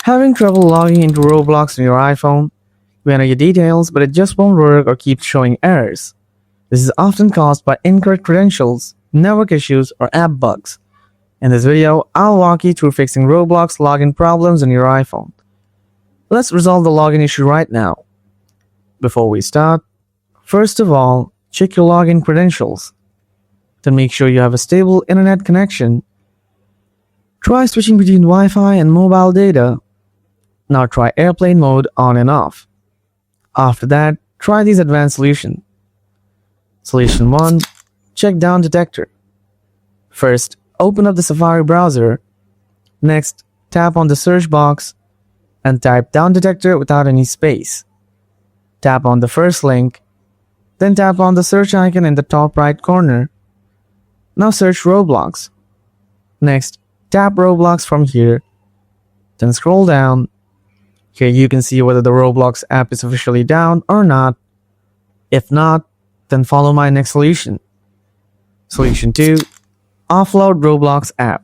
Having trouble logging into Roblox on your iPhone? You enter your details, but it just won't work or keeps showing errors. This is often caused by incorrect credentials, network issues, or app bugs. In this video, I'll walk you through fixing Roblox login problems on your iPhone. Let's resolve the login issue right now. Before we start, first of all, check your login credentials. Then make sure you have a stable internet connection. Try switching between Wi-Fi and mobile data. Now try airplane mode on and off. After that, try these advanced solutions. Solution 1. Check down detector. First, open up the Safari browser. Next, tap on the search box and type down detector without any space. Tap on the first link, then tap on the search icon in the top right corner. Now search Roblox. Next, tap Roblox from here, then scroll down. Here you can see whether the Roblox app is officially down or not. If not, then follow my next solution. Solution 2. Offload Roblox app.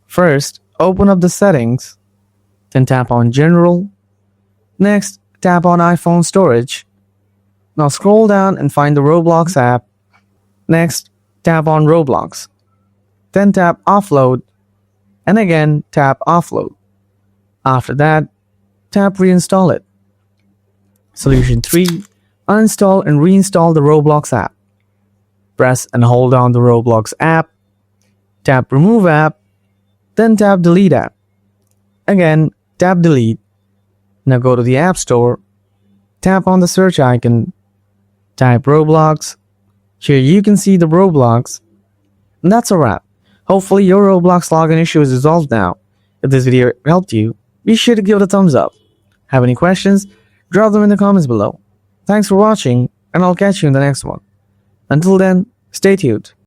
First, open up the settings, then tap on General. Next, tap on iPhone storage. Now scroll down and find the Roblox app. Next, tap on Roblox. Then tap Offload, and again tap Offload. After that, tap Reinstall it. Solution 3. Uninstall and reinstall the Roblox app. Press and hold down the Roblox app. Tap Remove app, then tap Delete app. Again, tap Delete. Now go to the App Store. Tap on the search icon. Type Roblox. Here you can see the Roblox. And that's a wrap. Hopefully your Roblox login issue is resolved now. If this video helped you, be sure to give it a thumbs up. Have any questions? Drop them in the comments below. Thanks for watching, and I'll catch you in the next one. Until then, stay tuned.